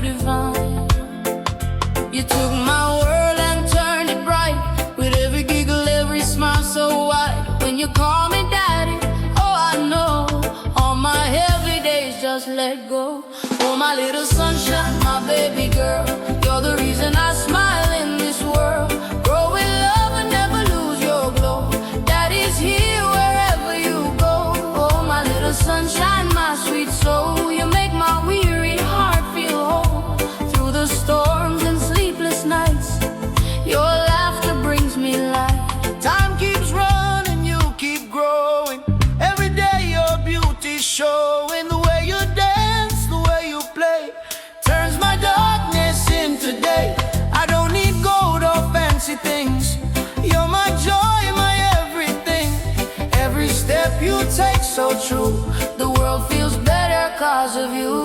divine. You took my world and turned it bright, with every giggle, every smile so wide. When you call me daddy, oh I know, all my heavy days just let go. Oh my little sunshine, my baby girl, you're the reason I smile in this world. Grow in love and never lose your glow. Daddy's here wherever you go. Oh my little sunshine, my sweet soul, you make my weary heart feel whole. Through the storms and sleepless nights, your laughter brings me light. Time keeps running, you keep growing. Every day your beauty's showing. The way you dance, the way you play, turns my darkness into day. I don't need gold or fancy things. You're my joy, my everything. Every step you take so true. The world feels better cause of you.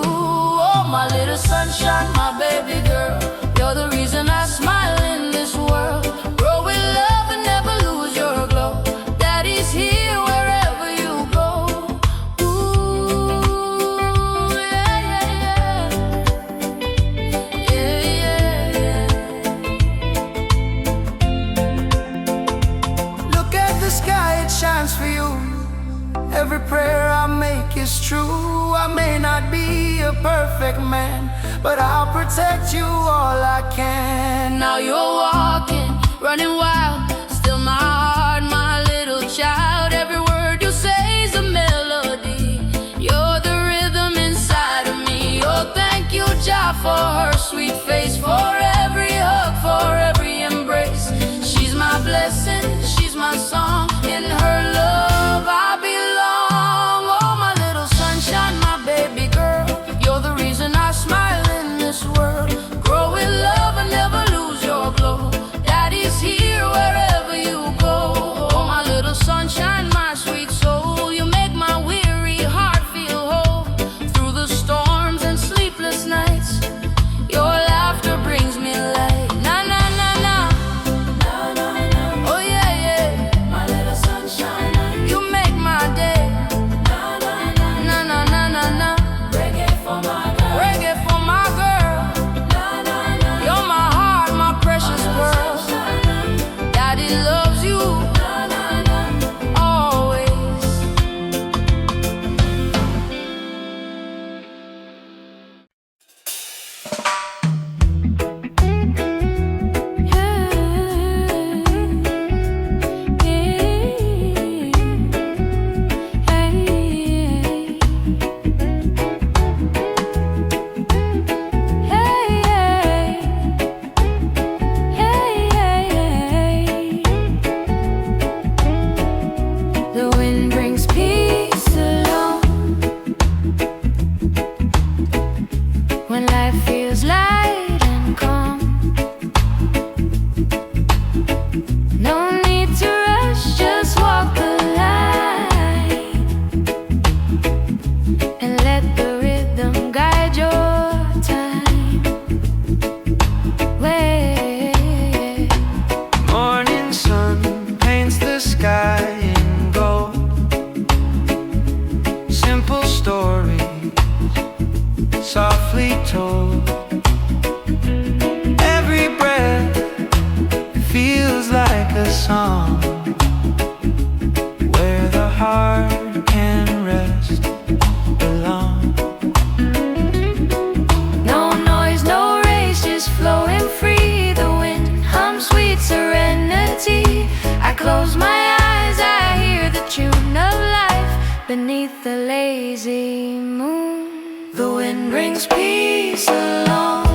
Oh my little sunshine, my baby girl, you're the reason I smile in this world. Grow in love and never lose your glow. Daddy's here wherever you go. Ooh, yeah, yeah, yeah. Yeah, yeah, yeah. Look at the sky, it shines for you. Every prayer I make is true. I may not be a perfect man, but I'll protect you all I can. Now you're walking, running wild, still my heart, my little child. Every word you say is a melody. You're the rhythm inside of me. Oh, thank you, Jah, for her sweet face, for every hug, for every embrace. She's my blessing, she's my song. In her love I belong. Oh, my little sunshine, my baby girl, you're the reason I smile in this world. Grow in love and never lose your glow. Daddy's here wherever you go. Oh, my little sunshine, my sweet soul, you make my weary heart feel whole. Through the storms and sleepless nights, your laughter brings me light. Na na na na, na na na. Oh yeah yeah, my little sunshine, you make my day. Na na na na na na na na. Reggae for my girl, reggae for my girl. Na na na, you're my heart, my precious pearl. Daddy loves you, na na na, always. The wind brings peace along when life feels light and calm. No need to rush, just walk the line and let the rhythm guide your time. Wait. Morning sun paints the sky in gold. Simple stories softly told. Every breath feels like a song, where the heart can rest, belong. No noise, no race, just flowing free. The wind hums sweet serenity. I close my eyes, I hear the tune of life beneath the lazy moon. The wind brings peace along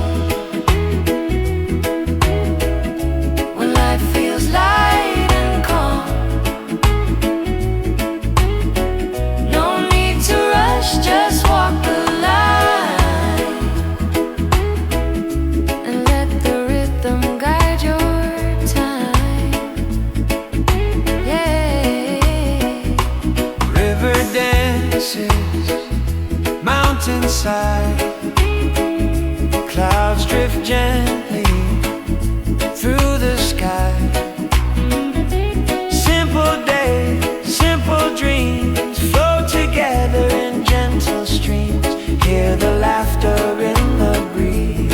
when life feels light and calm. No need to rush, just walk the line and let the rhythm guide your time. Yeah. River dances, mountainside, clouds drift gently through the sky. Simple days, simple dreams flow together in gentle streams. Hear the laughter in the breeze.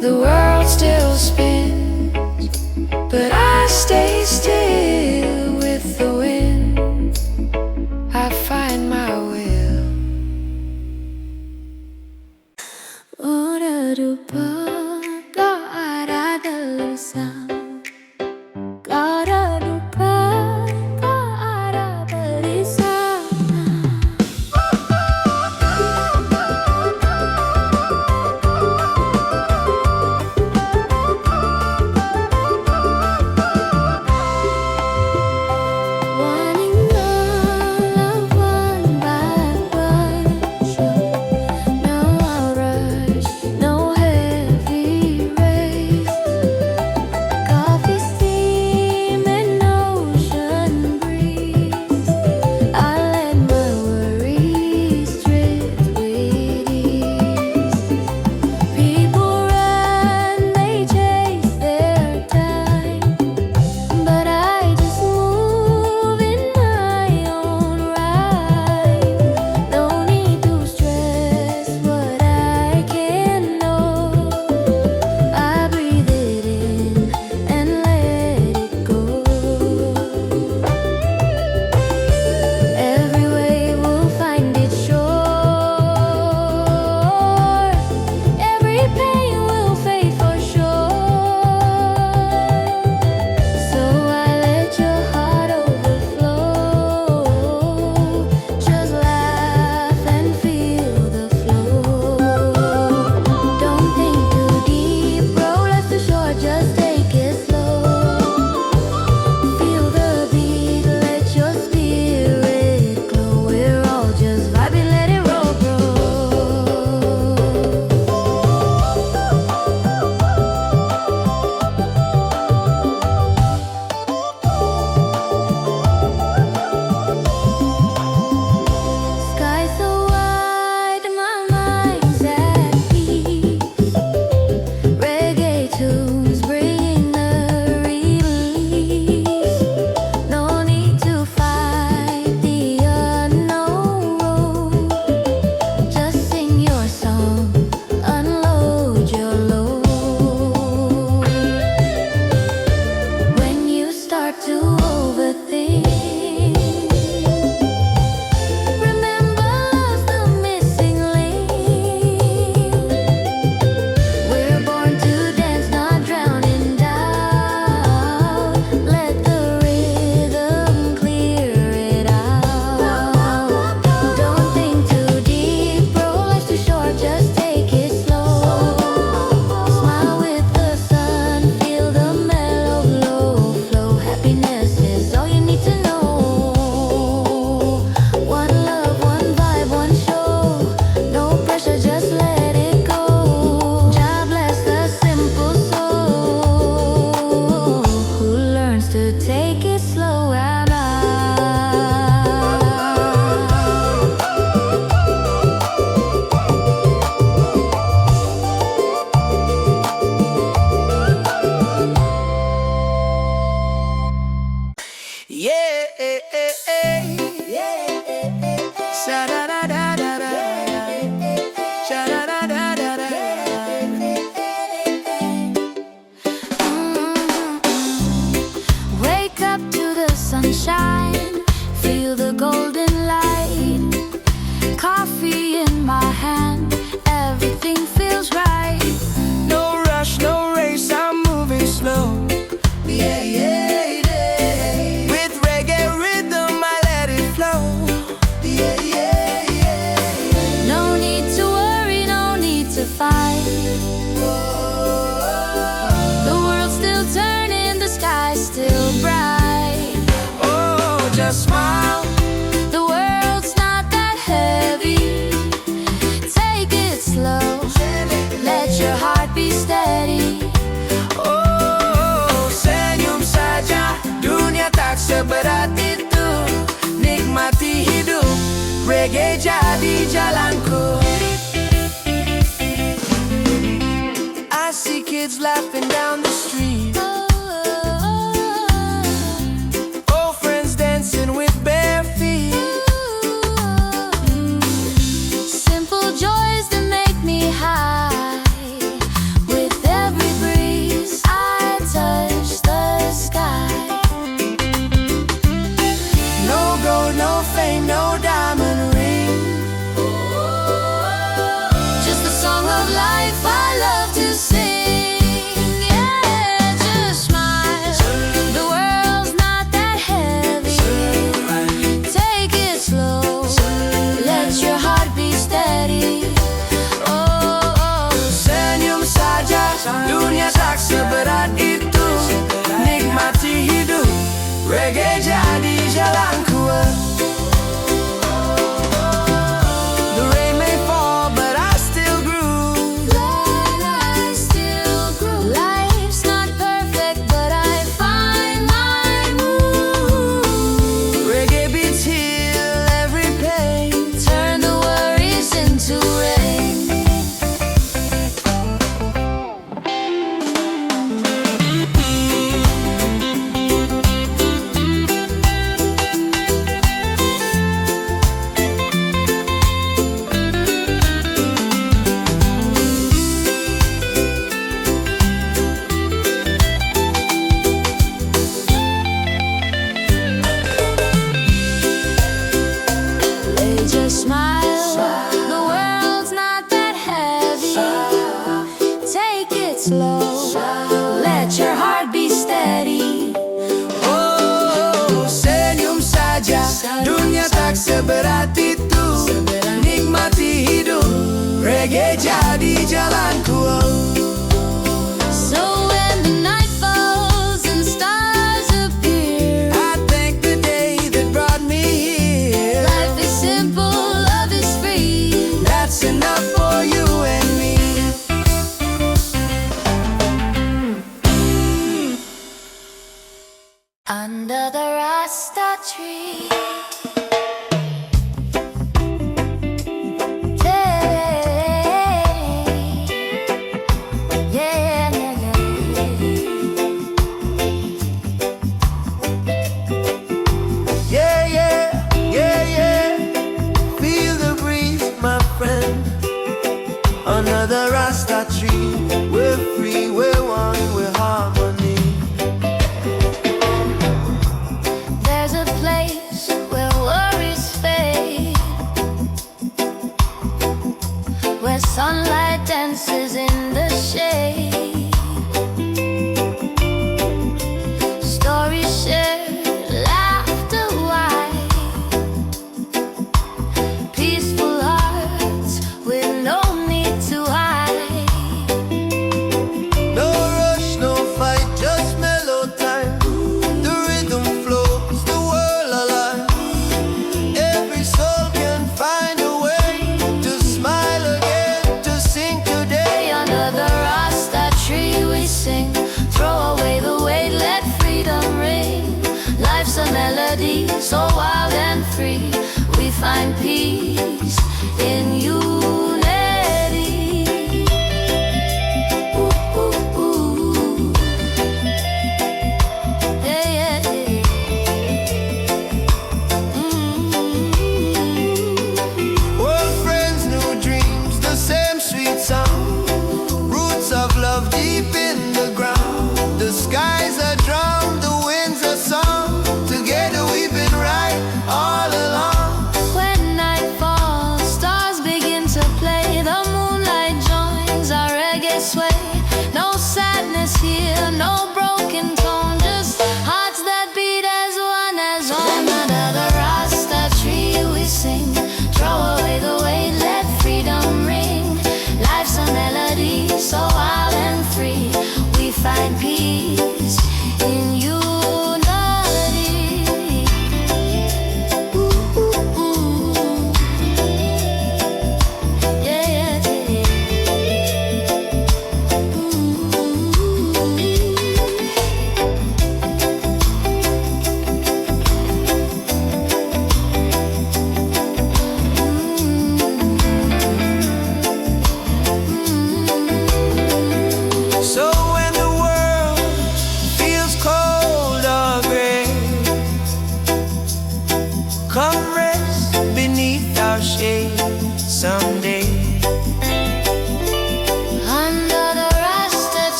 The world still spins, but I stay still with the wind. I find my will. Ora do pa, ga ara da lusa. Gara do pa, ga ara barisa. Sunshine, feel the golden light. Coffee in my hand, everything feels right. No rush, no race, I'm moving slow. Yeah, yeah, yeah. With reggae rhythm, I let it flow. Yeah, yeah, yeah. No need to worry, no need to fight. The world's still turning, the sky's still bright. Just smile. The world's not that heavy. Take it slow. Let your heart be steady. Oh, senyum saja. Dunia tak seberat itu. Nikmati hidup. Reggae jadi jalanku. I see kids laughing down the street. With bare feet. Simple joys that make me high. With dunia tak seberat itu, nikmati hidup. Reggae jadi jalanku. The rain may fall, but I still groove. But I still groove. Life's not perfect, but I find my mood. Reggae beats heal every pain, Turn the worries into rain. They just smile. The world's not that heavy. Take it slow. Let your heart be steady. oh senyum saja, dunia tak seberat itu, nikmati hidup. Reggae jadi jalanku. So when the night falls and stars appear, I thank the day that brought me here. life is simple, love is free. That's enough for you and me. Under the Rasta tree. Yeah, yeah, Yeah, yeah, yeah, yeah. Feel the breeze, my friend. Under the Rasta tree, we're free, we're one, we're harmony. There's a place where worries fade, where sunlight dances in the shade. Stories shared, laughter wide, peaceful hearts with no need to hide. No rush, no fight, just mellow time. The rhythm flows, the world alive. Every soul can find a way to smile again, to sing today. Under the Rasta tree we sing, throw away the weight, let freedom ring. Life's a melody, so wild and free. We find peace in unity. Ooh, ooh, ooh. Yeah, yeah, yeah. Old friends, new dreams, the same sweet sound. Roots of love deep in the ground. The skies are drum, the winds are song. Together we've been right all along. When night falls, stars begin to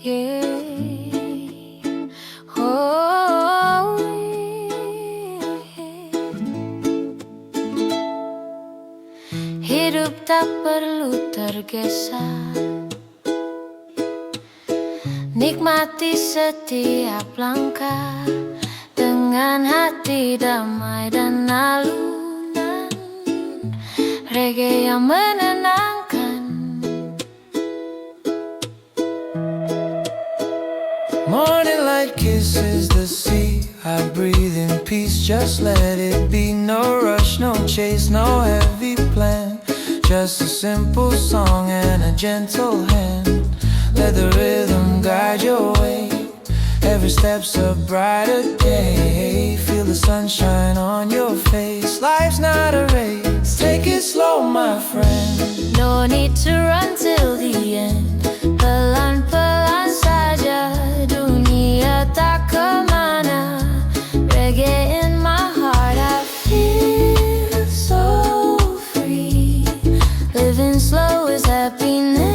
yeah. Oh, yeah. Hidup tak perlu tergesa, nikmati setiap langkah dengan hati damai dan alunan reggae yang menenangkan. Morning light kisses the sea, I breathe in peace, just let it be. No rush, no chase, no heavy plan, just a simple song and a gentle hand. Let the rhythm guide your way, every step's a brighter day. Feel the sunshine on your face, life's not a race, take it slow my friend. No need to run till the end, pelan-pelan saja, dunia tak kemana. Reggae in my heart, I feel so free. Living slow is happiness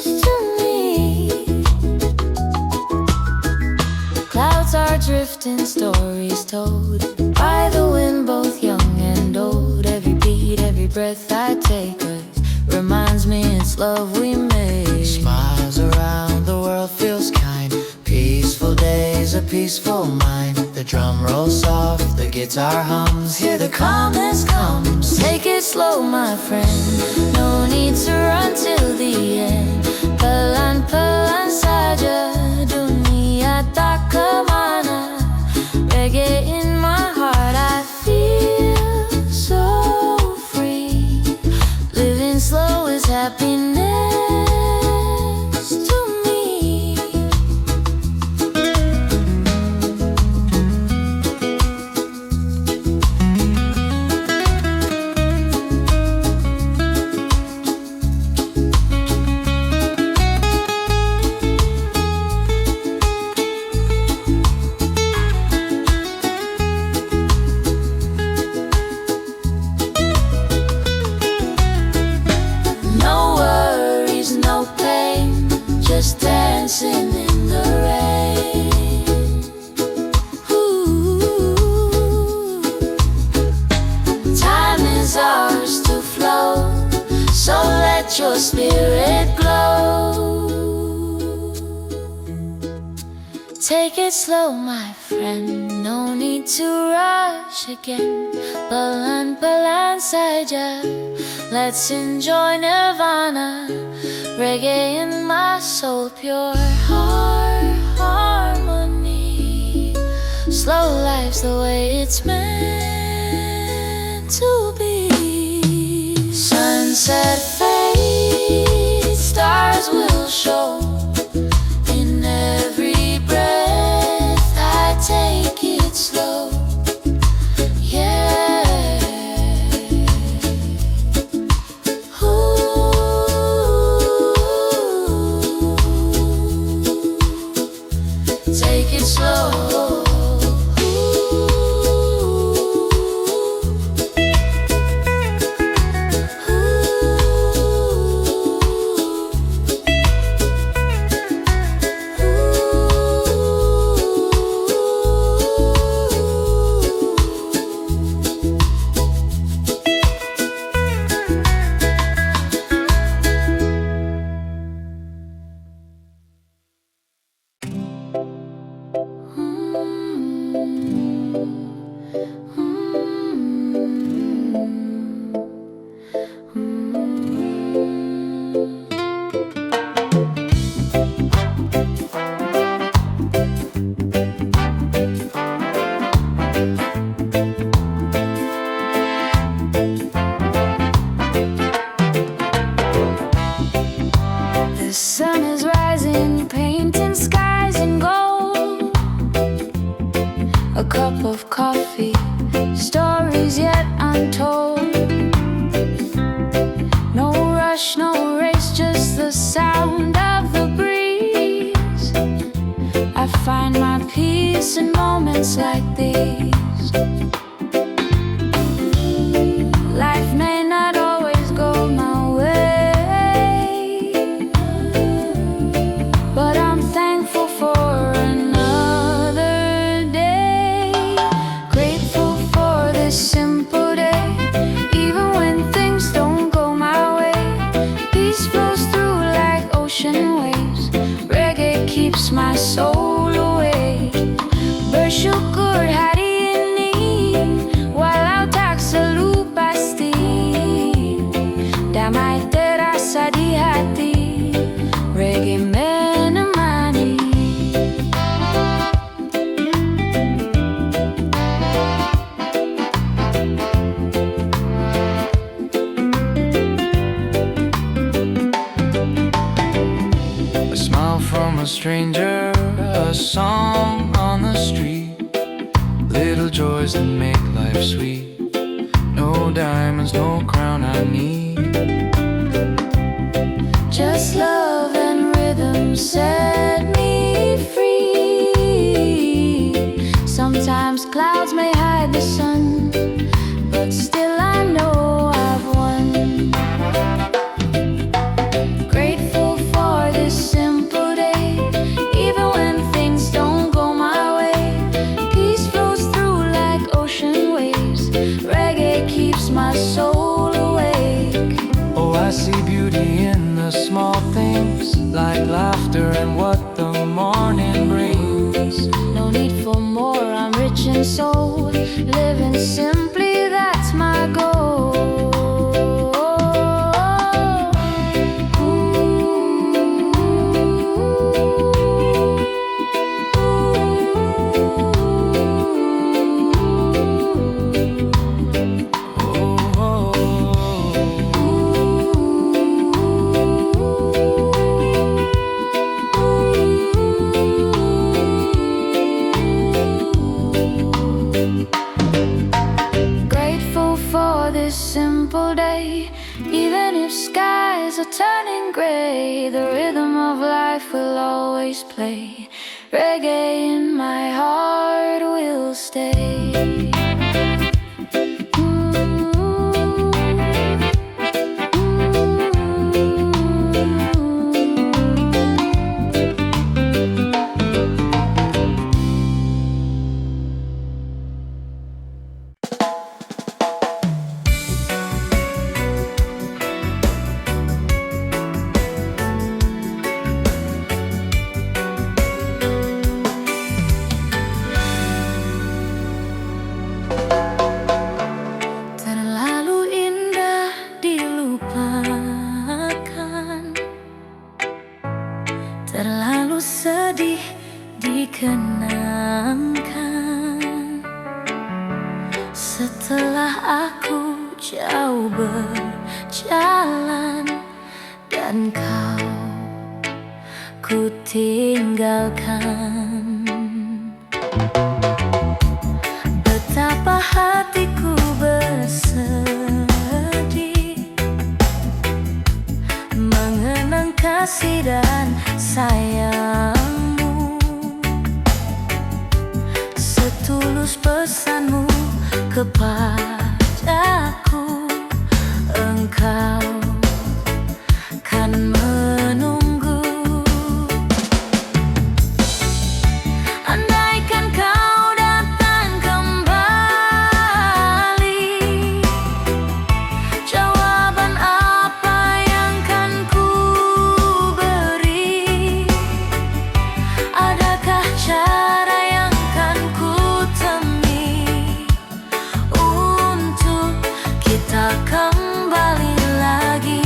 to me. Clouds are drifting, stories told by the wind, both young and old. Every beat, every breath I take reminds me it's love we made. Smiles around the world feels kind, peaceful days, a peaceful mind. The drum rolls soft, the guitar hums, Here the calmness comes. Take it slow my friend, no need to run till the end. Pelan-pelan saja, dunia tak kemana. Reggae in my heart, I feel so free. Living slow is happiness to me. No worries, no pain, just dancing in the rain. Ooh. Time is ours to flow, so let your spirit glow. Take it slow, my friend, no need to rush again. Pelan-pelan saja, let's enjoy nirvana. Reggae in my soul, pure heart harmony. Slow life's the way it's meant to be. Sunset fades, stars will show. In every breath I take it slow. Yeah. Take it slow. The sun is rising, painting skies in gold. A cup of coffee, stories yet untold. No rush, no race, just the sound of the breeze. I find my peace in moments like these. Life may not always go my way, Reggae keeps my soul awake. Bersyukur hari ini walau tak selalu pasti. Damai terasa di hati, reggae menemani. A smile from a stranger, a song on the street, little joys that make life sweet. No diamonds, no crown I need, Just love and rhythm set me free. Sometimes clouds may hide the sun, but still I know I've won. Grateful for this simple day, even when things don't go my way. Peace flows through like ocean waves. Reggae keeps my soul awake. Oh, I see beauty in the small things, like laughter and what the morning brings. No need for more, I'm rich in soul. Living simply, that's my goal. Grateful for this simple day, even if skies are turning gray. The rhythm of life will always play. Reggae in my heart will stay. Terlalu indah dilupakan, terlalu sedih dikenangkan. Setelah aku jauh berjalan dan kau ku tinggalkan, betapa hatiku bersedih mengenang kasih dan sayangmu. Setulus pesanmu kepadaku, engkau kan menunggu. Andaikan kau datang kembali, jawaban apa yang kan ku beri? Adakah cara yang kan ku temui untuk kita kembali lagi?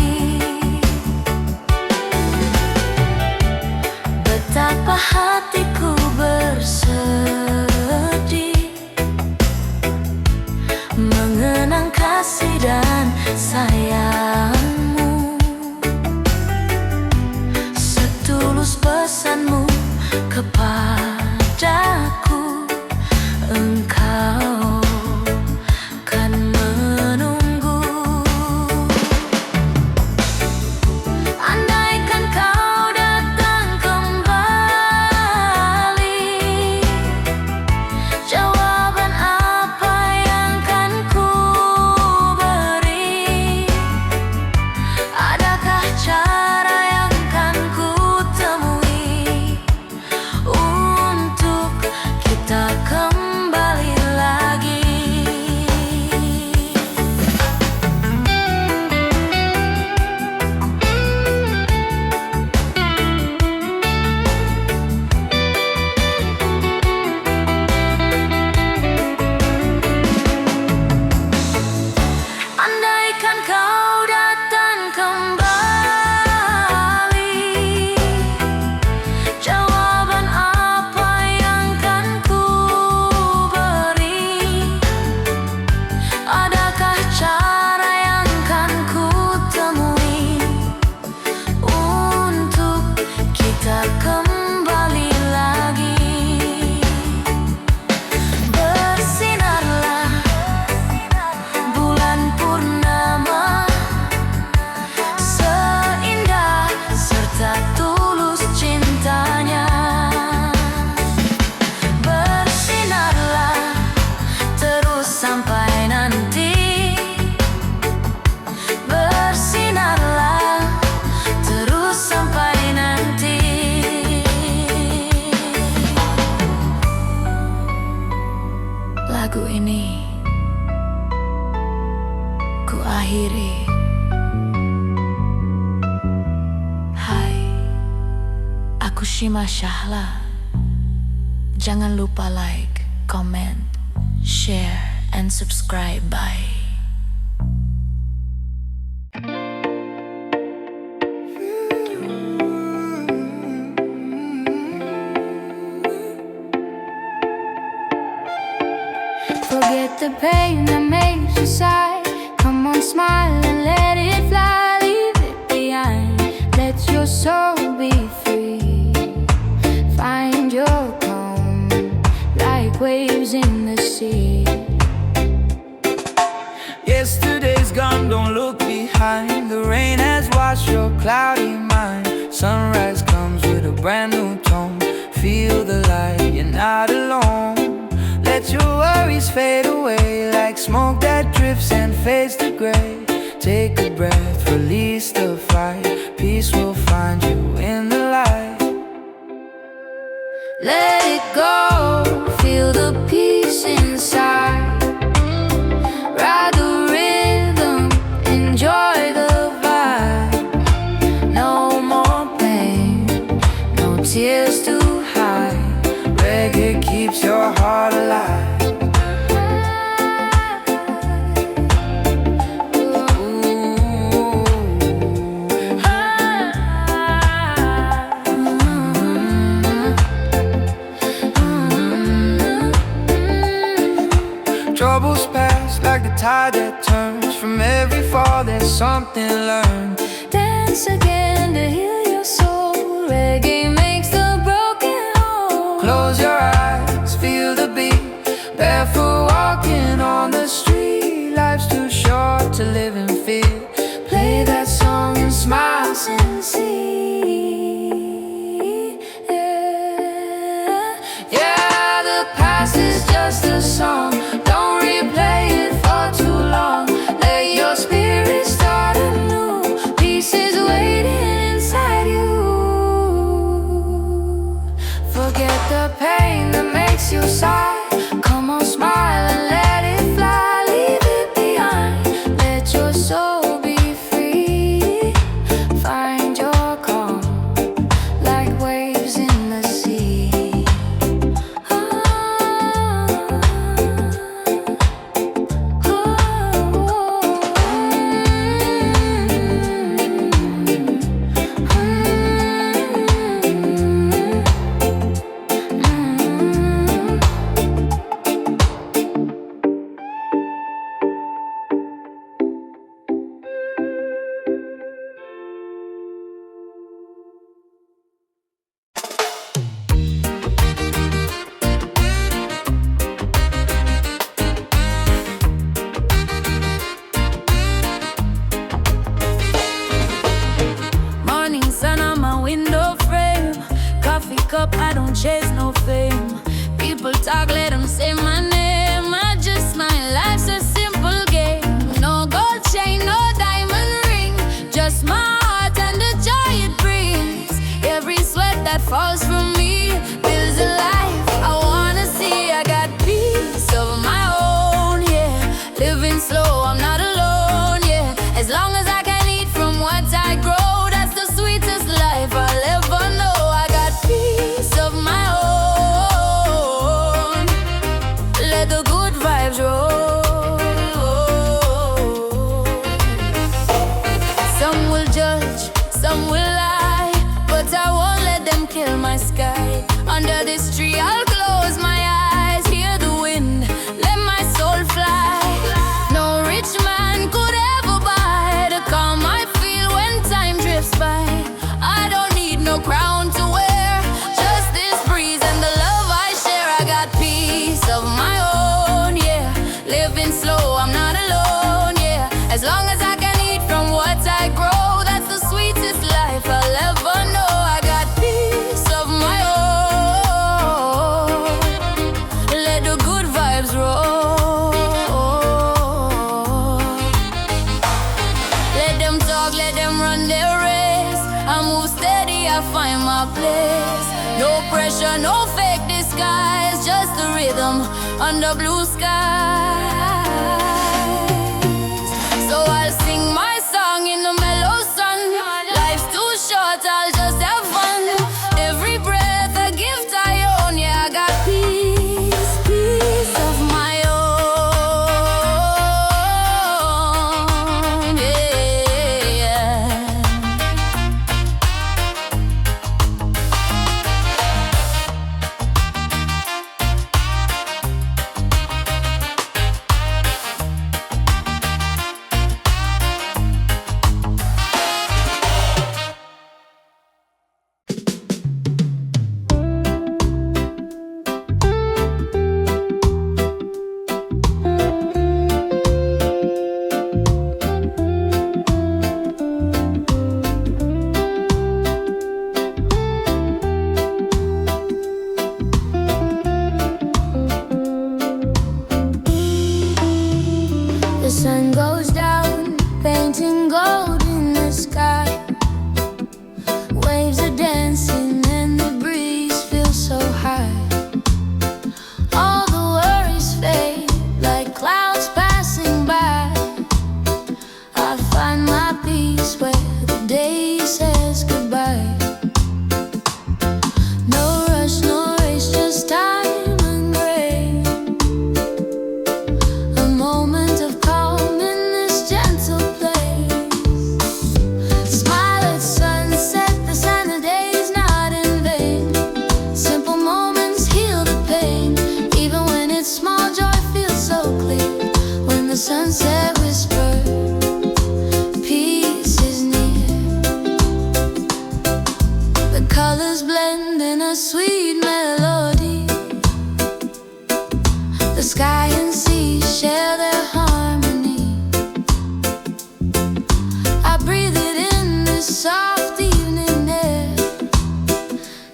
Betapa hatiku bersedih mengenang kasih dan sayangmu. Setulus pesanmu kepadaku, engkau kan menunggu. Andaikan kau datang kembali, Kushima Shahla. Jangan lupa like, comment, share, and subscribe. Bye. Forget the pain that makes you sigh. Come on, smile and let it fly. Leave it behind. Let your soul be free. Find your calm, like waves in the sea. Yesterday's gone, don't look behind. The rain has washed your cloudy mind. Sunrise comes with a brand new tone. Feel the light, you're not alone. Let your worries fade away like smoke that drifts and fades to gray. Take a breath, release the fight. Peace will find you in the light. Let it go, feel the peace inside. Ride the rhythm, enjoy the vibe. No more pain, no tears to hide. Reggae keeps your heart alive. Troubles pass like the tide that turns. From every fall there's something learned. Dance again to heal your soul. Reggae makes the broken whole. Close your eyes, feel the beat. Barefoot walking on the street. Life's too short to live in fear. Play that song and smile sincere. Yeah, the past is just a song. Don't replay it for too long. Let your spirit start anew. Peace is waiting inside you. Forget the pain that makes you sigh. Come on, smile and let it fly. Leave it behind. Let your soul be free. Find your calm, like waves in the sea. Morning sun on my window frame. Coffee cup, I don't chase no fame. People talk, let them say my name. I just smile, life's a simple game. No gold chain, no diamond ring. Just my heart and the joy it brings. Every sweat that falls from me builds a life I wanna see. I got peace of my own, yeah. Living slow, I'm not alone, yeah. As long as I can eat from what I grow, that's the sweetest life I'll ever know. I got peace of my own. Let the good vibes roll. Some will judge, some will lie, but I won't let them kill my sky. Under this tree I'll close my eyes, hear the wind, let my soul fly. No rich man could ever buy the calm I feel when time drifts by. I don't need no crown to wear, just this breeze and the love I share. I got peace of my own, yeah. Living slow, I'm not alone, yeah. As long as I can eat from what I grow, that's the sweetest life I'll ever know. I got peace of my own. Let the good vibes roll. Let them talk, let them run their race. I move steady, I find my place. No pressure, no fake disguise, just the rhythm under blue skies. So I'll sing my song in the mellow sun. Life's too short, I'll just have fun. Every blend in a sweet melody. The sky and sea share their harmony. I breathe it in this soft evening air.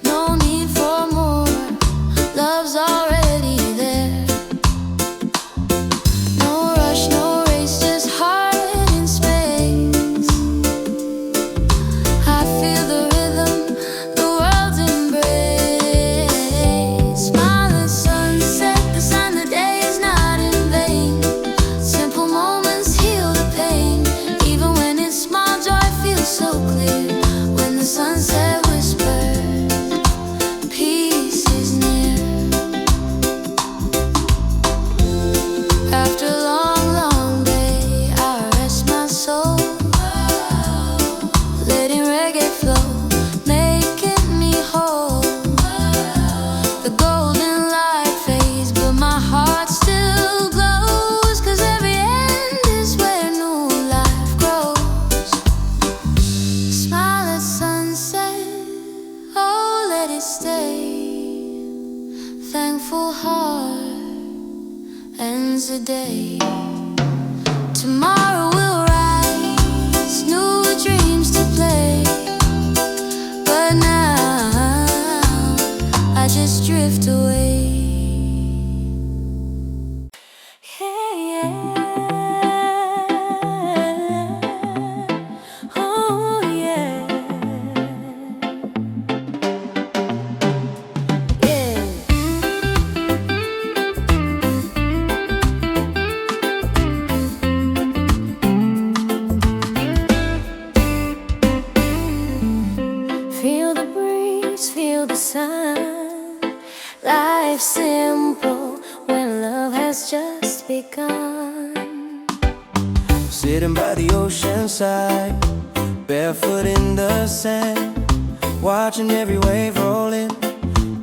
No need for more, love's already there. No rush, no race, just heart in space. I feel the rhythm, the world's embrace. Smile at sunset, the sign the day is not in vain. Simple moments heal the pain. Even when it's small, joy feels so clear. When the sunset whispers, peace is near. After a long, long day, I rest my soul, letting reggae flow, making me whole. The golden light fades, but my heart still glows. 'Cause every end is where new life grows. Smile at sunset, oh let it stay. Thankful heart ends the day. Tomorrow will rise, new dreams to play. But now I just drift away. Yeah, yeah. Oh, yeah. Yeah. Feel the breeze, feel the sun. Life's simple when love has just begun. Sitting by the ocean side, barefoot in the sand, watching every wave rolling,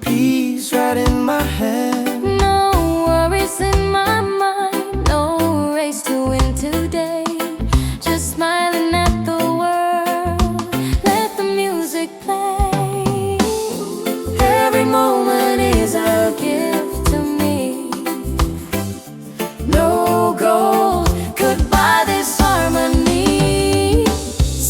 peace right in my hand. No worries in my mind, no race to win today. Just smiling at the world, let the music play. Every moment is a gift to me. No gold could buy this harmony.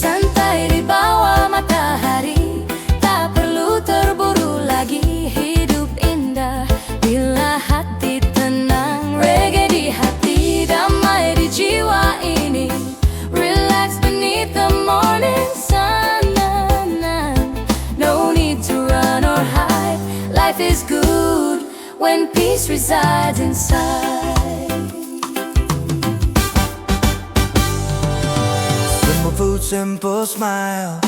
Santai di bawah matahari, tak perlu terburu lagi. Hidup indah bila hati tenang. Reggae di hati, damai di jiwa ini. Relax beneath the morning sun. No need to run or hide. Life is good when peace resides inside. Simple food, simple smile,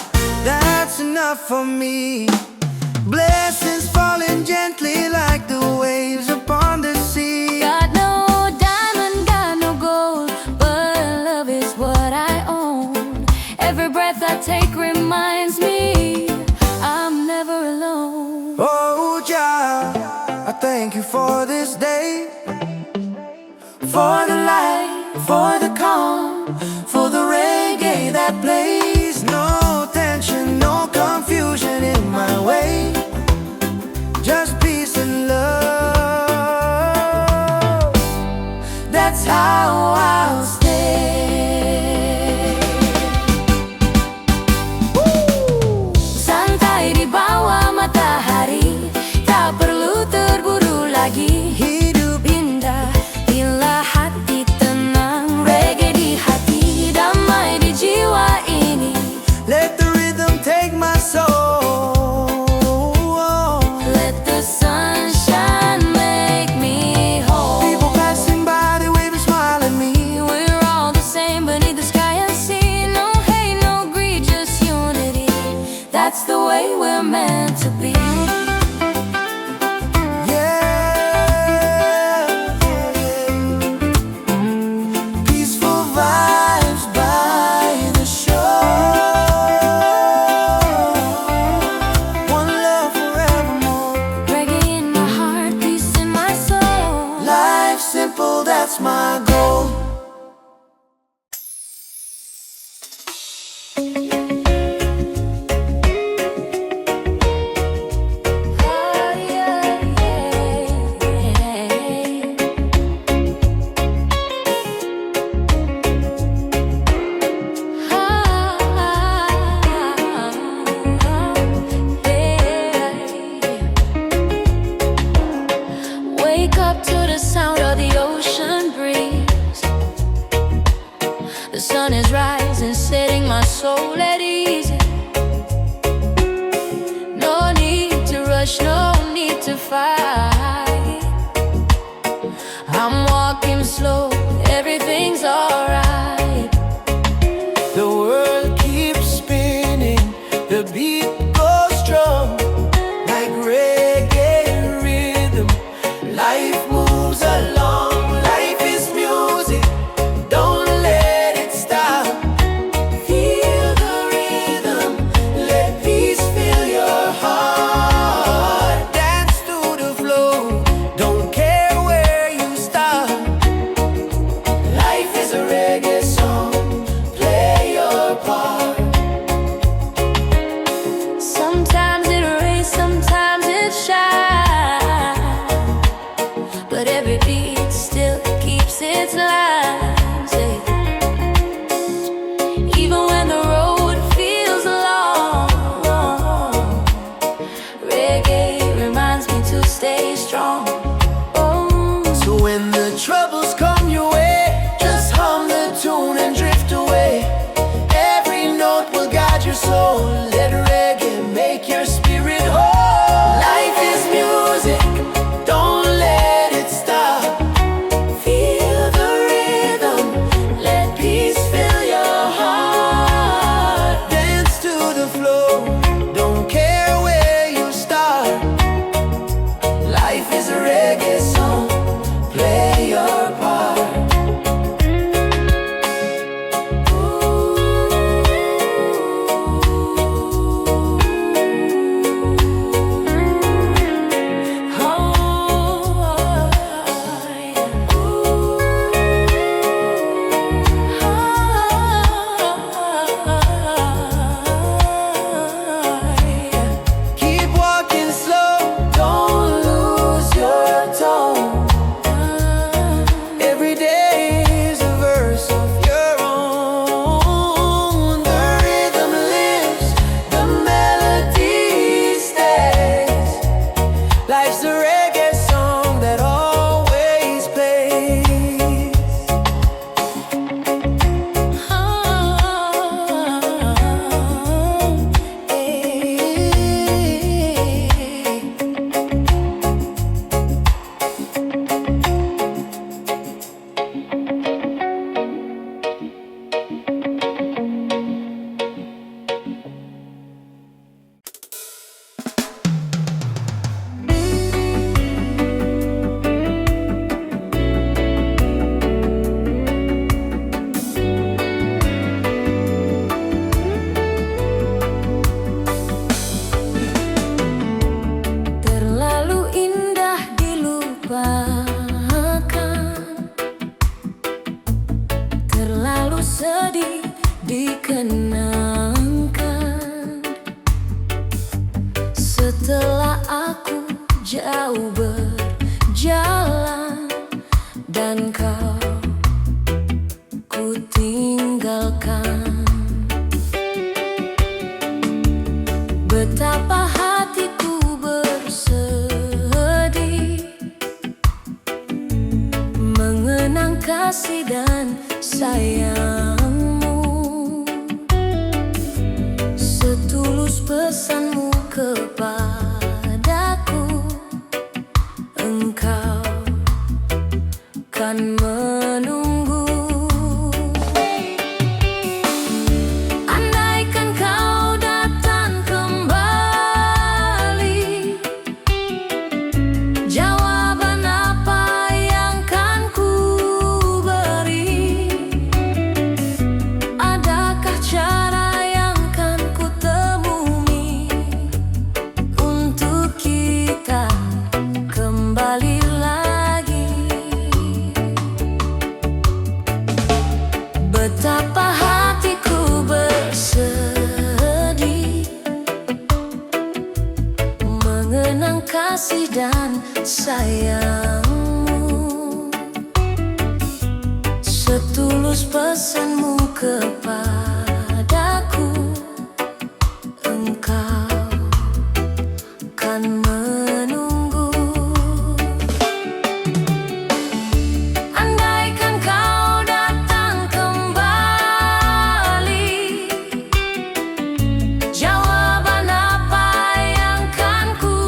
that's enough for me. Blessings falling gently like the waves upon the sea. Got no diamond, got no gold, but love is what I own. Every breath I take reminds me I'm never alone. Oh, Jah, I thank you for this day, for the light, for the calm, for the reggae that plays. No tension, no confusion in my way, just peace and love. That's how I'll stay. Santai di bawah matahari, tak perlu terburu lagi. Hidup indah bila hati tenang. Reggae di hati, damai di jiwa ini. Let the rhythm take my soul. Let the sunshine make me whole. People passing by, they wave and smile at me. We're all the same beneath the sky and sea. No hate, no greed, just unity. That's the way we're meant to be. Yeah. Peaceful vibes by the shore. One love forevermore. Reggae in my heart, peace in my soul. Life simple, that's my goal. rush, no need to fight. I'm walking slow, everything's alright. The world keeps spinning, the beat goes strong, like reggae rhythm. Life moves along, life is music, don't let it stop. Feel the rhythm, let peace fill your heart. Dance to the flow, don't care where you start. Life is a reggae song, play your part. Sometimes it rains, sometimes it shines, but every beat still keeps its lines. Even when the road feels long, reggae reminds me to stay strong. So when the troubles come your way, just hum the tune and drift away. Every note will guide your soul, let reggae make your spirit whole. Life is music, don't let it stop. Feel the rhythm, let peace fill your heart. Dance to the flow, don't care where you start. Life is a reggae song, play your part. Keep walking slow, don't lose your tone. Every day is a verse of your own. The rhythm lives, the melody stays. Life's a reggae song that always plays. Terlalu indah dilupakan, terlalu sedih dikenangkan. Setelah aku jauh berjalan dan kau ku tinggalkan, betapa hatiku bersedih mengenang kasih dan sayangmu. Setulus pesanmu kepadaku, engkau kan menunggu. Andaikan kau datang kembali, jawaban apa yang kan ku beri? Adakah cara yang kan ku temui untuk kita kembali lagi? Betapa hatiku bersedih mengenang kasih dan sayangmu. Setulus pesanmu kepadaku, engkau kan menunggu. Andaikan kau datang kembali, jawaban apa yang kan ku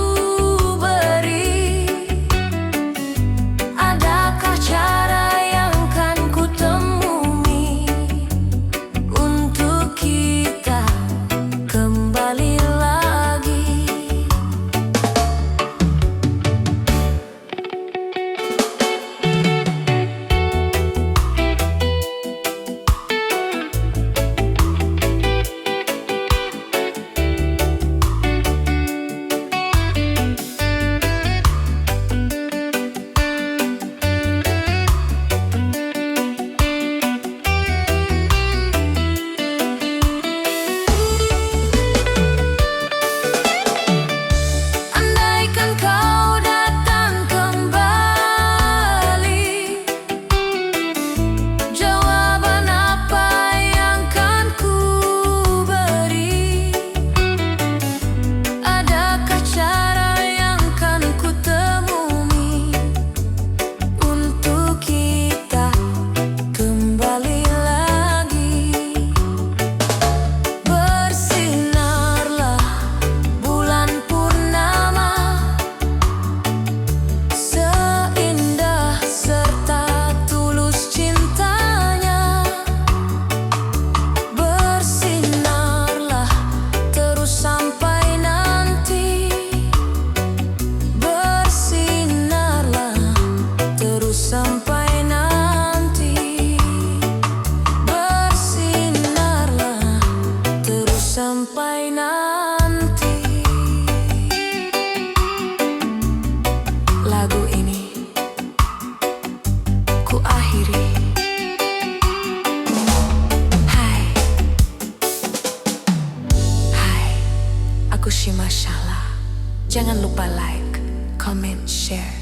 Jangan lupa like, comment, share,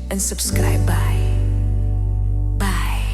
and subscribe. Bye. Bye.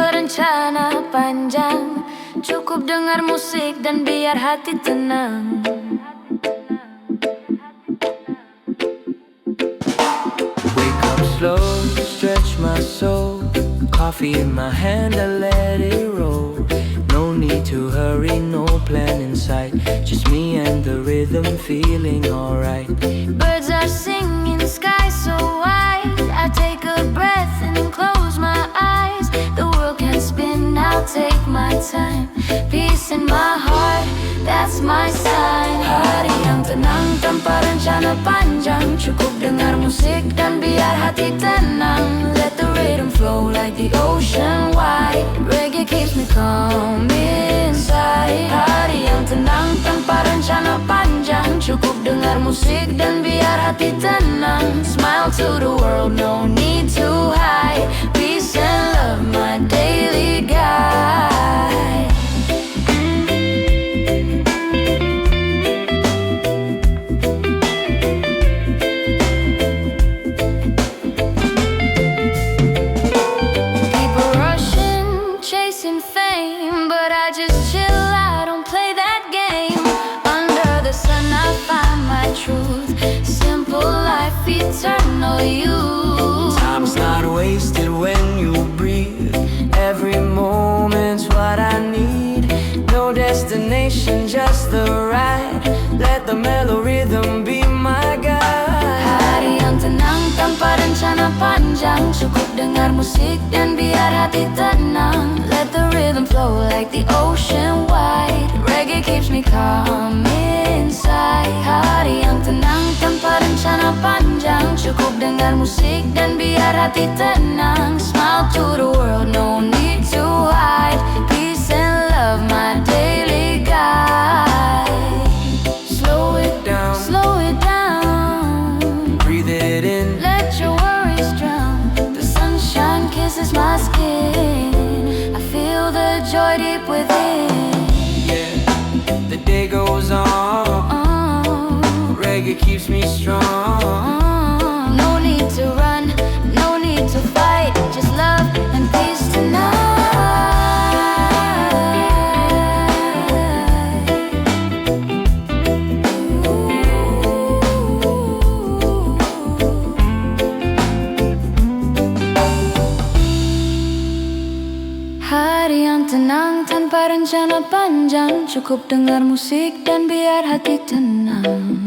Rencana panjang, cukup dengar musik dan biar hati tenang. Wake up slow, stretch my soul. Coffee in my hand, I let it roll. No need to hurry, no plan in sight. Just me and the rhythm, feeling alright. Birds are singing, sky so wide. I take a breath and close my eyes. The world can spin, I'll take my time. Peace in my heart, that's my sign. Hari yang tenang tanpa rencana panjang, cukup dengar musik dan biar hati tenang. Let the rhythm flow like the ocean wide. Reggae keeps me calm inside. Hari yang tenang tanpa rencana panjang, cukup dengar musik dan biar hati tenang. Smile to the world, no need to hide. Peace and love, my daily guide. People rushing, chasing fame, but I just chill, I don't play that game. Under the sun I find my truth. Simple life, eternal youth. Time's not wasted when you breathe. Every moment's what I need. No destination, just the ride. Let the mellow rhythm be my guide. Hari yang tenang tanpa rencana panjang, cukup dengar musik dan biar hati tenang. Let the rhythm flow like the ocean wide. Reggae keeps me calm inside. Hari yang tenang tanpa rencana panjang, cukup dengar musik dan biar hati tenang. Smile to the world, no need to hide. Peace and love, my daily guide. Slow it down, Slow it down, breathe it in. let your worries drown. The sunshine kisses my skin. I feel the joy deep within. Yeah, the day goes on. Reggae keeps me strong. No need to run, no need to fight. Just love and peace tonight. Hari yang tenang tanpa rencana panjang, cukup dengar musik dan biar hati tenang.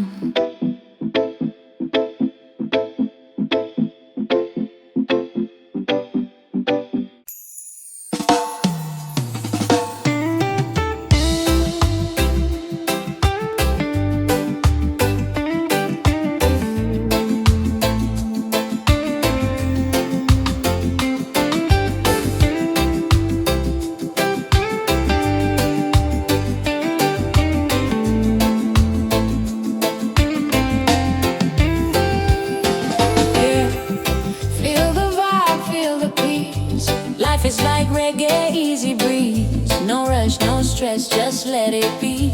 Life is like reggae, easy breeze. No rush, no stress, just let it be.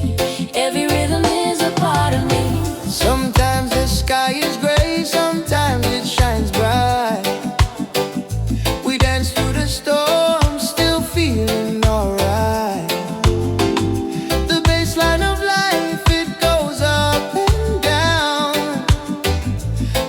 Every rhythm is a part of me. Sometimes the sky is gray, sometimes it shines bright. We dance through the storm, still feeling alright. The baseline of life, it goes up and down,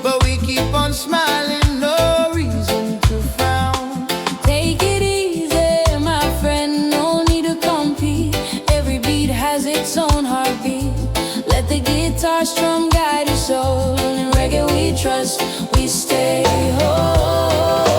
but we keep on smiling, no reason to frown. Take it easy, my friend, no need to compete. Every beat has its own heartbeat. Let the guitar strum guide your soul. In reggae we trust, we stay whole.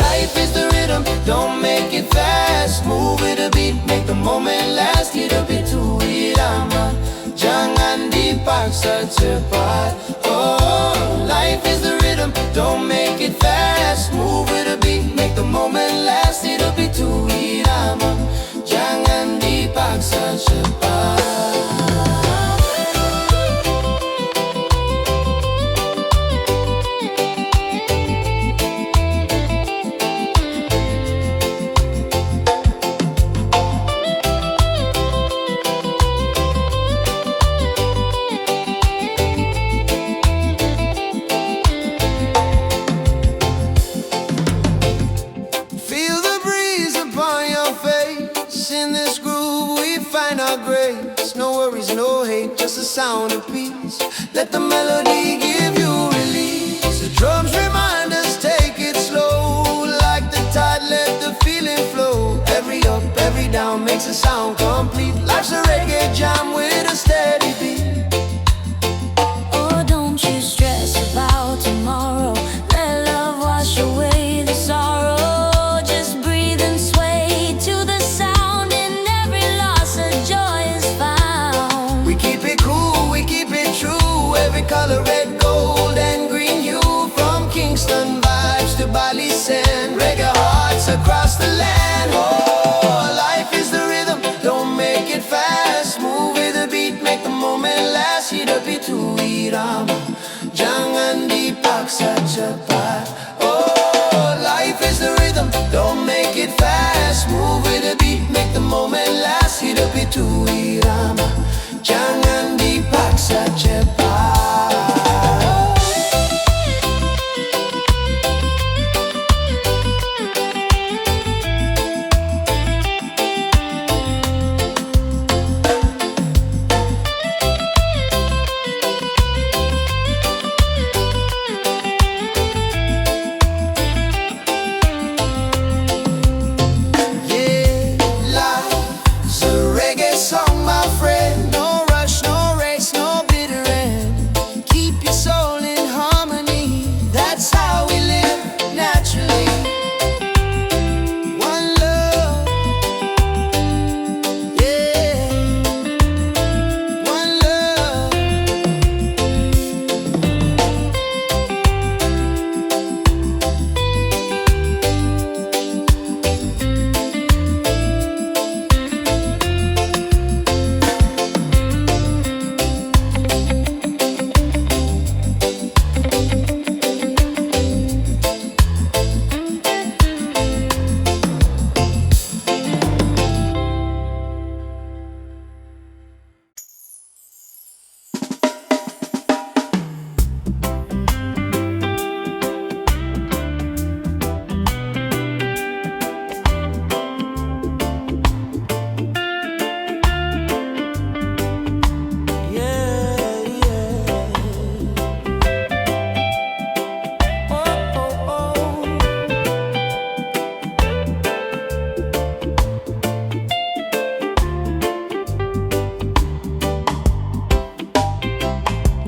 Life is the rhythm, don't make it fast. Move with a beat, make the moment last. Get up into it, I'm a Jangan di park such a part. Oh, life is the rhythm, don't make it fast. Move with a beat, make the moment last. It'll be too irama. Jangan dipaksa cepat. Just the sound of peace. Let the melody give you release. The drums remind us, take it slow. Like the tide, let the feeling flow. Every up, every down makes the sound complete. Life's a reggae jam with a steady beat. Oh, don't you stress about tomorrow. Let love wash away the sorrow. Just breathe and sway to the sound. In every loss a joy is found. We keep it cool, we keep it true. Every color, red, gold and green hue. From Kingston vibes to Bali sand. Reggae hearts across the land. Oh, life is the rhythm, don't make it fast. Move with the beat, make the moment last. Hidup itu irama, jangan dipaksa cepat. Oh, life is the rhythm, don't make it fast. Move with the beat, make the moment last. Hidup itu irama, jangan dipaksa cepat.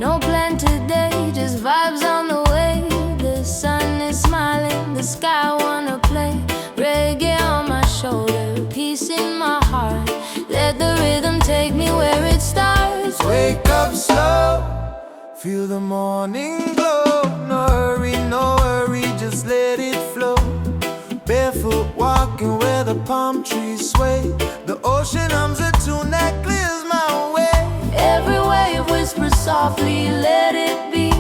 No plan today, just vibes on the way. The sun is smiling, the sky wanna play. Reggae on my shoulder, peace in my heart. Let the rhythm take me where it starts. Wake up slow, feel the morning glow. No hurry, just let it flow. Barefoot walking where the palm trees sway. The ocean hums a tune that clears my way. Every wave whispers softly, let it be.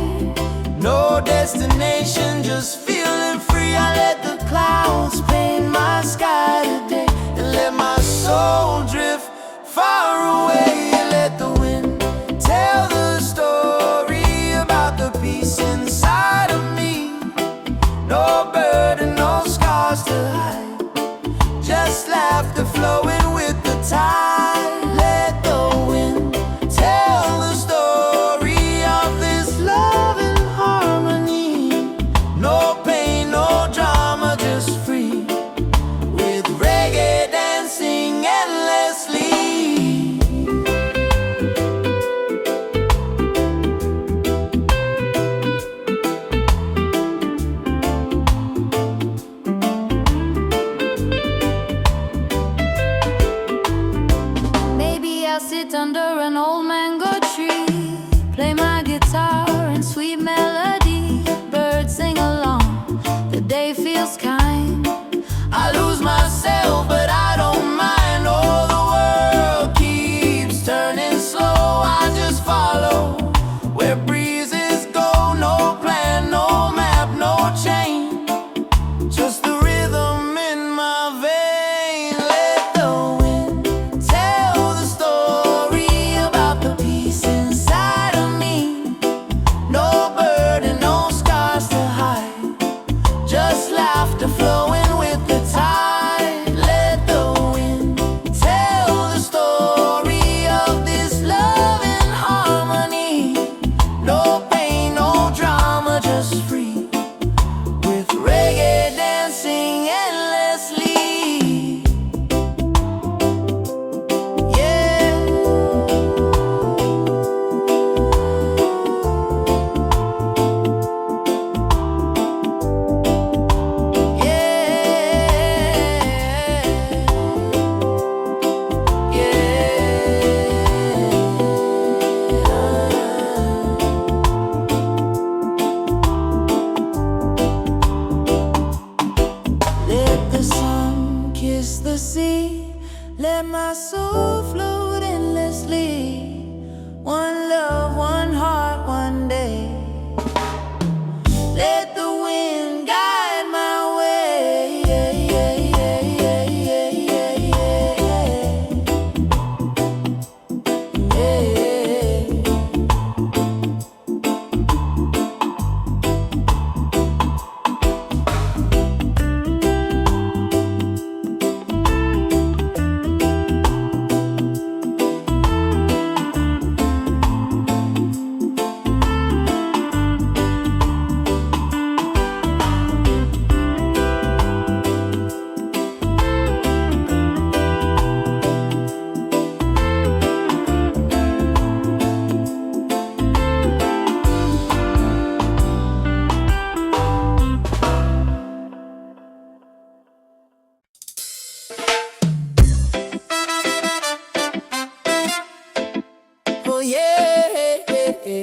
No destination, just feeling free. I let the clouds paint my sky today, and let my soul drift far away. Let the wind tell the story about the peace inside of me. No burden, no scars to hide, just laughter flowing with the tide. Let the wind tell the story of this love and harmony. No pain, no drama, just free, with reggae dancing endlessly.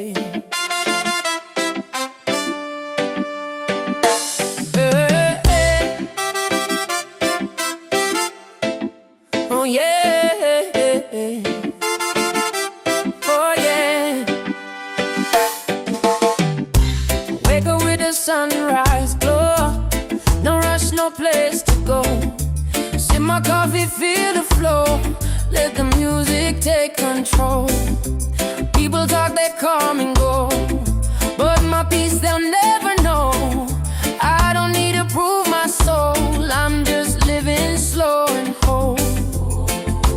Oh yeah, oh yeah. Wake up with the sunrise glow. No rush, no place to go. Sip my coffee, feel the flow. Let the music take control. People talk, they come and go, but my peace they'll never know. I don't need to prove my soul. I'm just living slow and whole.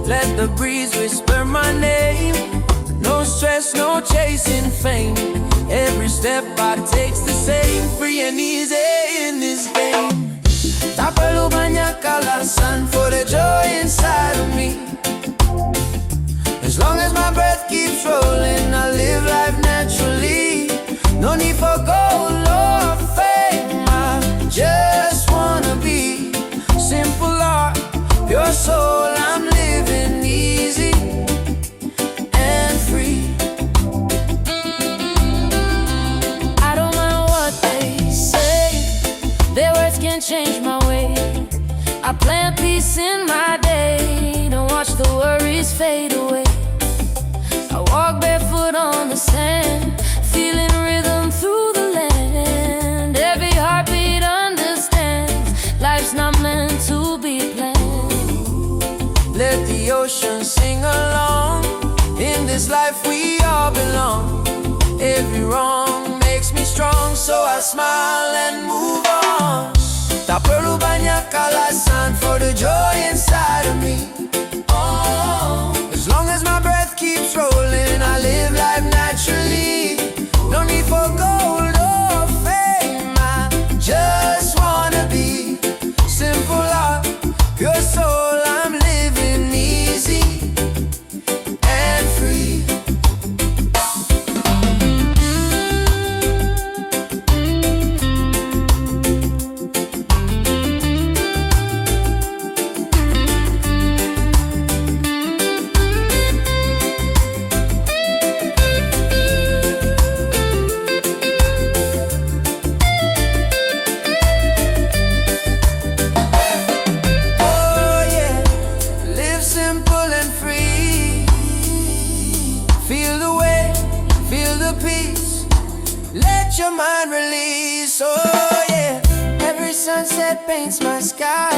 Let the breeze whisper my name. No stress, no chasing fame. Every step I take's the same. Free and easy in this game. Tapalu banyak alasan for the joy inside of me. As long as my breath keeps rolling, I live life naturally. No need for gold or fame. I just wanna be simple heart, pure soul. I'm living easy and free. I don't mind what they say. Their words can change my way. I plant peace in my day. Don't watch the worries fade away. I walk barefoot on the sand, feeling rhythm through the land. Every heartbeat understands life's not meant to be planned. Let the ocean sing along. In this life we all belong. Every wrong makes me strong, so I smile and move on. Tak perlu banyak alasan for the joy inside of me. Oh, as long as my breath keeps rolling, I live life naturally. No need for gold or fame. I just wanna be simple heart, pure soul. I'm living easy and free. Let your mind release, oh yeah. Every sunset paints my sky,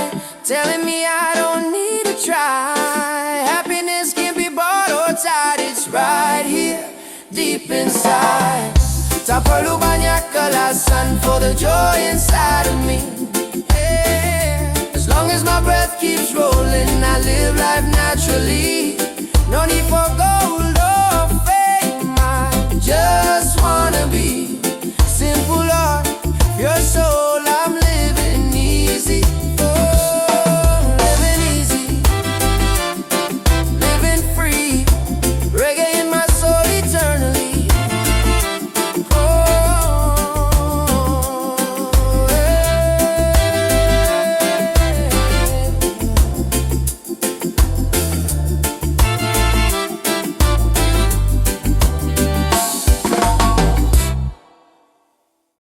telling me I don't need to try. Happiness can't be bought or tied, it's right here, deep inside. Tak perlu banyak alasan for the joy inside of me. Yeah. As long as my breath keeps rolling, I live life naturally. No need for